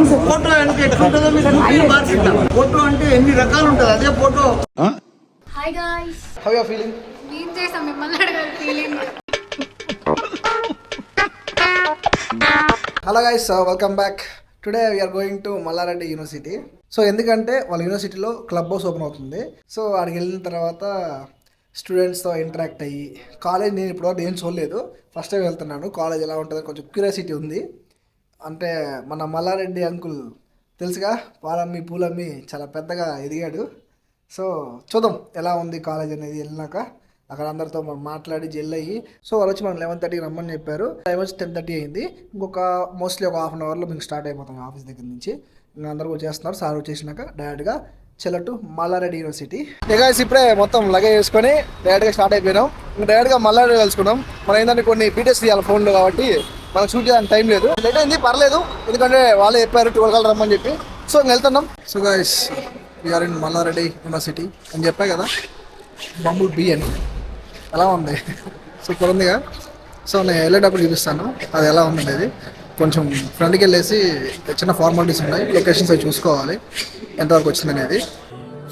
Photo అంటే ఎట్లుంటుందో మీకు మార్చుకుంటా. ఫోటో అంటే ఎన్ని రకాలు ఉంటుంది, అదే photo. Hi guys, how you feeling? నేను చేసాం మిమ్మల్ని అడగాలి feeling. Hello guys, welcome back. Today we're going to Malla Reddy university. So ఎందుకంటే వాళ్ళ యూనివర్సిటీలో క్లబ్ హౌస్ ఓపెన్ అవుతుంది. సో అక్కడికి వెళ్ళిన తర్వాత స్టూడెంట్స్తో ఇంటరాక్ట్ అయ్యి, కాలేజ్ నేను ఇప్పటివరకు ఏం చూడలేదు, ఫస్ట్ టైం వెళ్తున్నాను. కాలేజ్ ఎలా ఉంటుందో కొంచెం క్యూరియాసిటీ ఉంది. అంటే మన మల్లారెడ్డి అంకుల్ తెలుసుగా, పాలమ్మి పూలమ్మి చాలా పెద్దగా ఎదిగాడు. సో చూద్దాం ఎలా ఉంది కాలేజ్ అనేది. వెళ్ళినాక అక్కడ అందరితో మనం మాట్లాడి జెల్ అయ్యి, సో వాళ్ళు వచ్చి మనం 11:30కి రమ్మని చెప్పారు. టైం వచ్చి 10:30 అయింది. ఇంకొక మోస్ట్లీ ఒక హాఫ్ అన్ అవర్లో మేము స్టార్ట్ అయిపోతాం ఆఫీస్ దగ్గర నుంచి. ఇంకా అందరూ వచ్చేస్తున్నారు. సార్ వచ్చేసినాక డైరెక్ట్గా చెల్లటు మల్లారెడ్డి యూనివర్సిటీ. గాయ్స్ ఇప్పుడే మొత్తం లగేజ్ వేసుకొని డైరెక్ట్గా స్టార్ట్ అయిపోయినాం. ఇంకా డైరెక్ట్గా మల్లారెడ్డి కలుసుకున్నాం. మనం ఏంటంటే కొన్ని బీటెక్స్ తీయాలి ఫోన్లో, కాబట్టి మనం షూట్ చేయడానికి టైం లేదు. లేట్ అయింది పర్లేదు, ఎందుకంటే వాళ్ళే చెప్పారు 12 కల్లా రమ్మని చెప్పి. సో ఇంక వెళ్తున్నాం. So guys we're in Malla Reddy university అని చెప్పా కదా, బంబుల్ బీ అని. ఎలా ఉంది? సూపర్ ఉందిగా. సో నేను వెళ్ళేటప్పుడు చూపిస్తాను అది ఎలా ఉందనేది. కొంచెం ఫ్రంట్కి వెళ్ళేసి చిన్న ఫార్మాలిటీస్ ఉన్నాయి, లొకేషన్స్ అవి చూసుకోవాలి ఎంతవరకు వచ్చింది అనేది.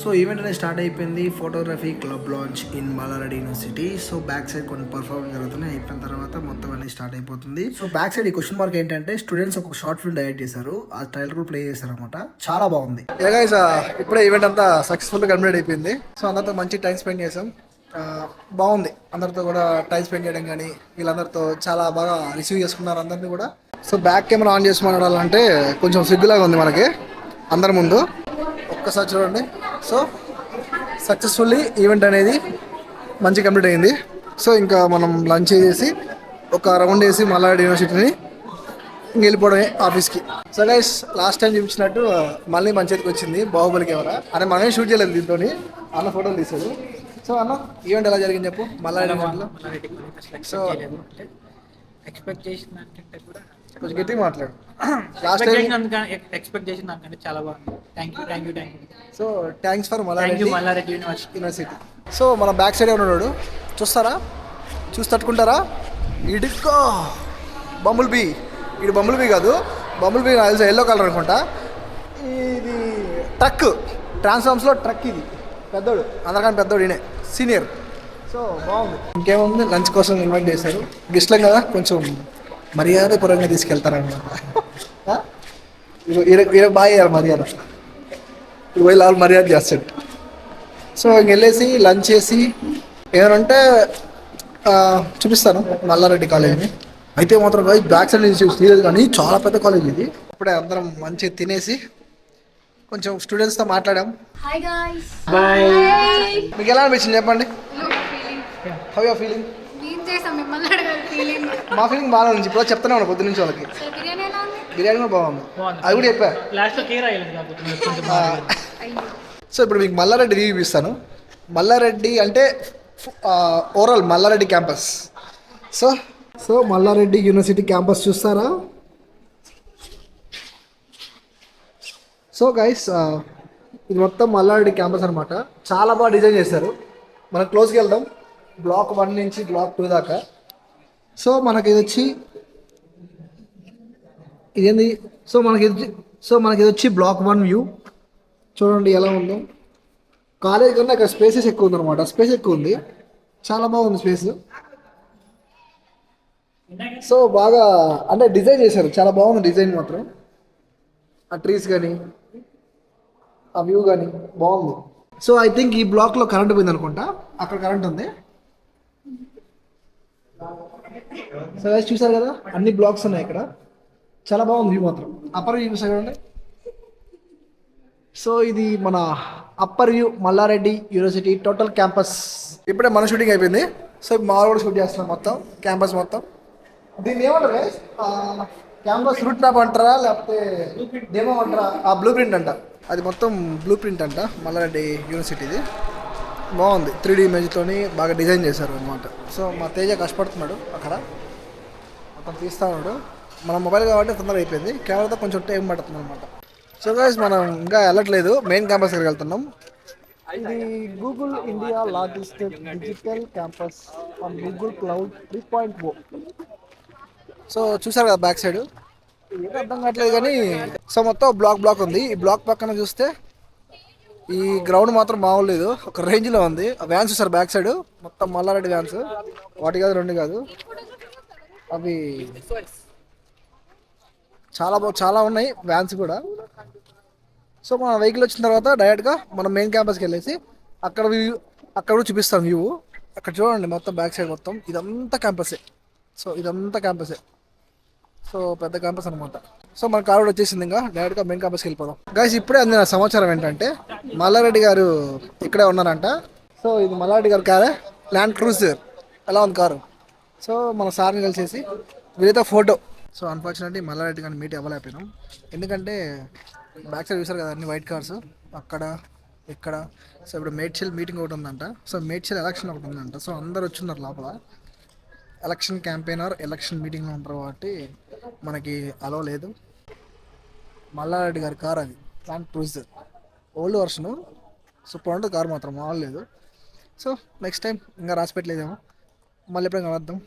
సో ఈవెంట్ అనేది స్టార్ట్ అయిపోయింది. Photography club launch in Malla Reddy university. So back side కొన్ని పర్ఫార్మెన్స్ జరుగుతున్నాయి. అయిపోయిన తర్వాత మొత్తం అనేది స్టార్ట్ అయిపోతుంది. సో బ్యాక్ సైడ్ ఈ క్వశ్చన్ మార్క్ ఏంటంటే, స్టూడెంట్స్ ఒక షార్ట్ ఫిల్మ్ డైరెక్ట్ చేశారు, ఆ ట్రైలర్ కూడా ప్లే చేశారు అనమాట. చాలా బాగుంది. ఇప్పుడే ఈవెంట్ అంతా సక్సెస్ఫుల్గా కంప్లీట్ అయిపోయింది. సో అందరితో మంచి టైం స్పెండ్ చేసాం. బాగుంది. అందరితో కూడా టైం స్పెండ్ చేయడం కానీ, వీళ్ళందరితో చాలా బాగా రిసీవ్ చేసుకున్నారు అందరినీ కూడా. సో బ్యాక్ కెమెరా ఆన్ చేసి మాట్లాడాలంటే కొంచెం సిగ్గులాగా ఉంది మనకి అందరి ముందు. ఒక్కసారి చూడండి. సో సక్సెస్ఫుల్లీ ఈవెంట్ అనేది మంచి కంప్లీట్ అయింది. సో ఇంకా మనం లంచ్ చేసి ఒక రౌండ్ వేసి మల్లారెడ్డి యూనివర్సిటీని వెళ్ళిపోవడమే ఆఫీస్కి. సో గైస్ లాస్ట్ టైం చూపించినట్టు మళ్ళీ మన చేతికి వచ్చింది బాహుబలి కెమెరా. అంటే మనమే షూట్ చేయలేదు, దీంతో అన్న ఫోటోలు తీసాడు. సో అన్న ఈవెంట్ ఎలా జరిగింది చెప్పు మల్లారెడ్డి. సో ఎక్స్పెక్ట్ చేసిన దానికంటే కూడా కొంచెం గట్టిగా మాట్లాడు. లాస్ట్ టైం ఎక్స్పెక్ట్ చేసిన దానికంటే చాలా బాగుంది. Thank you. So thanks for Malla Reddy university. So మన బ్యాక్ సైడ్ ఉన్నాడు, చూస్తారా? చూసి తట్టుకుంటారా? ఇడుకో బంబుల్ బీ. ఇది బంబుల్ బీ కాదు, బంబుల్ బీ నాకు ఎల్లో కలర్ అనుకుంటా. ఇది ట్రక్, ట్రాన్స్ఫార్మ్స్లో ట్రక్. ఇది పెద్దోడు, అందరికన్నా పెద్దోడు, ఈయనే సీనియర్. సో బాగుంది. ఇంకేముంది, లంచ్ కోసం ఇన్వైట్ చేశారు. గెస్ట్లం కదా, కొంచెం మర్యాద పూర్వకంగా తీసుకెళ్తారనమాట. ఈయన బాగా చేయాలి మర్యాద, వీళ్ళు వాళ్ళు మర్యాద చేస్తాడు. సో ఇంక వెళ్ళేసి లంచ్ చేసి ఏమంటే చూపిస్తాను మల్లారెడ్డి కాలేజీని. అయితే మాత్రం బ్యాక్ సైడ్ నుంచి తీయలేదు, కానీ చాలా పెద్ద కాలేజ్ ఇది. ఇప్పుడే అందరం మంచిగా తినేసి కొంచెం స్టూడెంట్స్తో మాట్లాడాం. హాయ్ గాయ్స్, మీకు ఎలా అనిపించింది చెప్పండి? How you feeling? నేను చేసాం మిమ్మల్ని అడగాలి ఫీలింగ్. మా ఫీలింగ్ బాగా ఉంది. ఇప్పుడు చెప్తానే ఉన్నా పొద్దు నుంచి వాళ్ళకి. బిర్యానీ ఎలా ఉంది? బిర్యానీ కూడా బాగుంది, అది కూడా చెప్పా. సో ఇప్పుడు మీకు మల్లారెడ్డి రివ్యూ ఇస్తాను. మల్లారెడ్డి అంటే overall Malla Reddy campus. So Malla Reddy university campus చూస్తారా? సో గైస్ ఇది మొత్తం మల్లారెడ్డి క్యాంపస్ అనమాట. చాలా బాగా డిజైన్ చేశారు. మనం క్లోజ్కి వెళ్దాం, బ్లాక్ 1 నుంచి బ్లాక్ 2 దాకా. సో మనకి ఇది వచ్చి ఇదేంది, సో మనకి ఇది వచ్చి బ్లాక్ 1 వ్యూ. చూడండి ఎలా ఉందో. కాలేజ్ కన్నా ఇక్కడ స్పేసెస్ ఎక్కువ ఉందన్నమాట. స్పేస్ ఎక్కువ ఉంది, చాలా బాగుంది స్పేస్. సో బాగా అంటే డిజైన్ చేశారు, చాలా బాగుంది డిజైన్ మాత్రం. ఆ ట్రీస్ కానీ ఆ వ్యూ కానీ బాగుంది. సో ఐ థింక్ ఈ బ్లాక్లో కరెంట్ పోయింది అనుకుంటా, అక్కడ కరెంట్ ఉంది. సో చూసారు కదా, అన్ని బ్లాక్స్ ఉన్నాయి ఇక్కడ. చాలా బాగుంది వ్యూ మాత్రం. అప్పర్ వ్యూ చూసారు కదండి. సో ఇది మన upper view Malla Reddy university total campus. ఇప్పుడే మన షూటింగ్ అయిపోయింది. సో మా కూడా షూట్ చేస్తున్నాం మొత్తం క్యాంపస్ మొత్తం. దీన్ని ఏమంటారు? క్యాంపస్ రూట్ మ్యాప్ అంటారా, లేకపోతే డెమో అంటారా? ఆ బ్లూ ప్రింట్ అంట, అది మొత్తం బ్లూ ప్రింట్ అంట మల్లారెడ్డి యూనివర్సిటీది. బాగుంది, 3D ఇమేజ్తోని బాగా డిజైన్ చేశారు అనమాట. సో మా తేజ కష్టపడుతున్నాడు అక్కడ, మొత్తం తీస్తా ఉన్నాడు. మన మొబైల్ కాబట్టి తొందరగా అయిపోయింది, కెమెరాతో కొంచెం టైం పడుతుంది అనమాట. సో గైస్ మనం ఇంకా వెళ్ళట్లేదు, మెయిన్ క్యాంపస్ దగ్గరికి వెళ్తున్నాం. ఇది Google India largest digital campus on Google cloud 3.0. So చూసారు కదా బ్యాక్ సైడ్ ఏం అర్థం కావట్లేదు కానీ సో మొత్తం బ్లాక్ ఉంది. ఈ బ్లాక్ పక్కన చూస్తే ఈ గ్రౌండ్ మాత్రం బాగోలేదు, ఒక రేంజ్లో ఉంది. వ్యాన్స్ చూసారు బ్యాక్ సైడ్ మొత్తం మల్లారెడ్డి వ్యాన్స్, ఒకటి కాదు రెండు కాదు, అవి చాలా ఉన్నాయి వ్యాన్స్ కూడా. సో మన వెహికల్ వచ్చిన తర్వాత డైరెక్ట్గా మనం మెయిన్ క్యాంపస్కి వెళ్ళేసి అక్కడ వ్యూ అక్కడ కూడా చూపిస్తాం వ్యూ. అక్కడ చూడండి మొత్తం బ్యాక్ సైడ్ మొత్తం ఇదంతా క్యాంపసే. సో పెద్ద క్యాంపస్ అనమాట. సో మన కార్ కూడా వచ్చేసింది, ఇంకా డైరెక్ట్గా మెయిన్ క్యాంపస్కి వెళ్ళిపోదాం. గైస్ ఇప్పుడే అందిన సమాచారం ఏంటంటే మల్లారెడ్డి గారు ఇక్కడే ఉన్నారంట. సో ఇది మల్లారెడ్డి గారు కారే, ల్యాండ్ క్రూజర్. ఎలా ఉంది కారు? సో మన సార్ని కలిసేసి వీళ్ళతో ఫోటో. సో అన్ఫార్చునేట్లీ మల్లారెడ్డి గారిని మీట్ అవ్వలేకపోయినాం, ఎందుకంటే బ్యాక్ సైడ్ చూసారు కదా అన్ని వైట్ కార్స్ అక్కడ ఇక్కడ. సో ఇప్పుడు మేడ్చల్ మీటింగ్ ఒకటి ఉందంట. సో మేడ్చల్ ఎలక్షన్ ఒకటి ఉందంట. సో అందరు వచ్చిన్నారు లోపల, ఎలక్షన్ క్యాంపెయినర్ ఎలక్షన్ మీటింగ్లో ఉంటారు కాబట్టి మనకి అలో లేదు. మల్లారెడ్డి గారి కార్ అది, ల్యాండ్ క్రూజర్ ఓల్డ్ వర్షను. సూపర్ ఉంటుంది కార్ మాత్రం మామూలు లేదు. సో నెక్స్ట్ టైం ఇంకా రాసి పెట్టలేదేమో, మళ్ళీ ఎప్పుడైనా కలుద్దాం.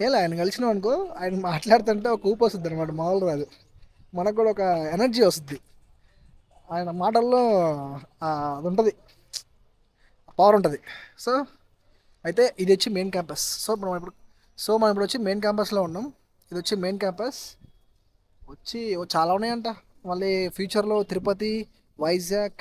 ఏలా ఆయన కలిసినాం అనుకో, ఆయన మాట్లాడుతుంటే ఒక ఊపు వస్తుంది అనమాట, మామూలు రాదు. మనకు కూడా ఒక ఎనర్జీ వస్తుంది ఆయన మాటల్లో, అది ఉంటుంది, పవర్ ఉంటుంది. సో అయితే ఇది వచ్చి మెయిన్ క్యాంపస్. సో మనం ఇప్పుడు వచ్చి మెయిన్ క్యాంపస్లో ఉన్నాం. ఇది వచ్చి మెయిన్ క్యాంపస్ వచ్చి చాలా ఉన్నాయంట. మళ్ళీ ఫ్యూచర్లో తిరుపతి, వైజాగ్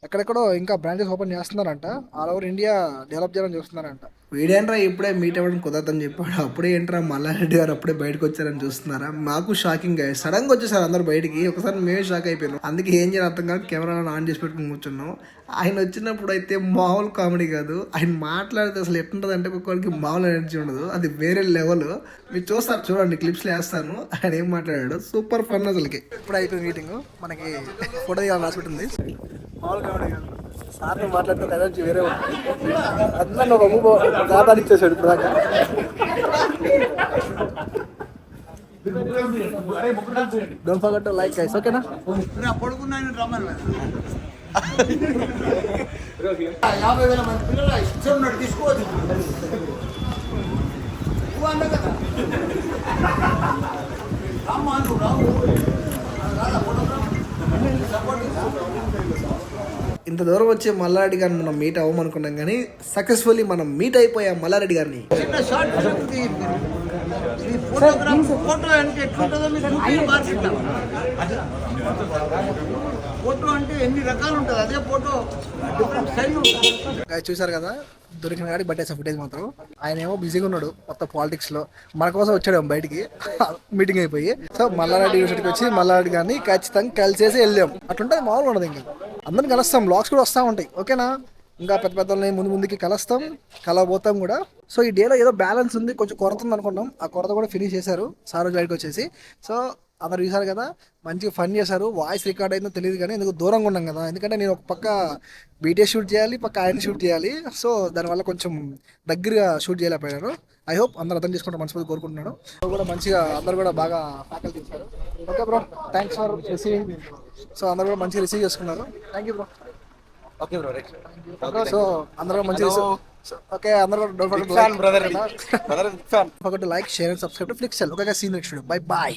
ఎక్కడెక్కడో ఇంకా బ్రాంచెస్ ఓపెన్ చేస్తున్నారంట. ఆల్ ఓవర్ ఇండియా డెవలప్ చేయాలని చూస్తున్నారంట. వీడేంట్రా ఇప్పుడే మీట్ అవ్వడం కుదరదని చెప్పాడు, అప్పుడే ఏంట్రా మల్లారెడ్డి గారు అప్పుడే బయటకు వచ్చారని చూస్తున్నారా? మాకు షాకింగ్ గా సడన్గా వచ్చేసారు అందరు బయటికి. ఒకసారి మేమే షాక్ అయిపోయినాం. అందుకే ఏం చేయాలి అర్థం కాదు, కెమెరా ఆన్ చేసి పెట్టుకుని కూర్చున్నాం. ఆయన వచ్చినప్పుడు అయితే మామూలు కామెడీ కాదు, ఆయన మాట్లాడితే అసలు ఎట్లుంటుంది అంటే ఒక్కొక్కరికి మామూలు ఎనర్జీ ఉండదు, అది వేరే లెవెల్. మీరు చూస్తారు చూడండి, క్లిప్స్లో వేస్తాను ఆయన ఏం మాట్లాడాడు. సూపర్ ఫన్ అసలుకి. ఇప్పుడు అయిపోయింది మీటింగ్, మనకి ఫోటో తీయాలని రాసి పెట్టింది. మామూలు కామెడీ కాదు, సార్ని మాట్లాడుతూ ఎనర్జీ వేరే ఉంటుంది. అందరిని ఒక గాతాన్ని ఇచ్చేసాడు ఇప్పుడు దాకా. Don't forget to like guys, ఓకేనా? ఇంత దూరం వచ్చే మల్లారెడ్డి గారిని మనం మీట్ అవ్వమనుకున్నాం కానీ సక్సెస్ఫుల్లీ మనం మీట్ అయిపోయాం మల్లారెడ్డి గారిని. ఫోటో అంటే ఎన్ని రకాలు ఉంటుంది, అదే ఫోటో చూసారు కదా, దొరికిన కాడికి పట్టేసా ఫుటేజ్ మాత్రం. ఆయన ఏమో బిజీగా ఉన్నాడు మొత్తం పాలిటిక్స్ లో, మన కోసం వచ్చాడు బయటికి మీటింగ్ అయిపోయి. సో మల్లారెడ్డి యూనివర్సిటీకి వచ్చి మల్లారెడ్డి గారిని ఖచ్చితంగా కలిసేసి వెళ్ళాం. అట్లుంటే మామూలు ఉండదు, ఇంకా అందరిని కలుస్తాం, బ్లాగ్స్ కూడా వస్తూ ఉంటాయి, ఓకేనా? ఇంకా పెద్ద పెద్దల్ని ముందుకి కలవబోతాం కూడా. సో ఈ డేలో ఏదో బ్యాలెన్స్ ఉంది, కొంచెం కొరత ఉంది అనుకున్నాం, ఆ కొరత కూడా ఫినిష్ చేశారు సార్ బయటకు వచ్చేసి. సో అందరు చూసారు కదా, మంచిగా ఫన్ చేశారు. వాయిస్ రికార్డ్ అయిందో తెలియదు కానీ ఎందుకు దూరంగా ఉన్నాం కదా, ఎందుకంటే నేను ఒక పక్క బీటీఎస్ షూట్ చేయాలి, పక్క ఆయన షూట్ చేయాలి. సో దానివల్ల కొంచెం దగ్గరగా షూట్ చేయలేకపోయాను. ఐ హోప్ అందరూ అర్థం చేసుకుంటే మనస్ఫూర్తి కోరుకుంటున్నాను. కూడా మంచిగా అందరు కూడా బాగా ఫ్యాకల్టీ ఇచ్చారు. Okay bro, thanks for receiving. So అందరు కూడా మంచిగా రిసీవ్ చేసుకున్నారు. Thank you bro. Okay bro, so అందరూ మంచిగా ఓకే, అందరూ don't forget to like, share and subscribe to Flixel. Okay, see you next video. Bye bye.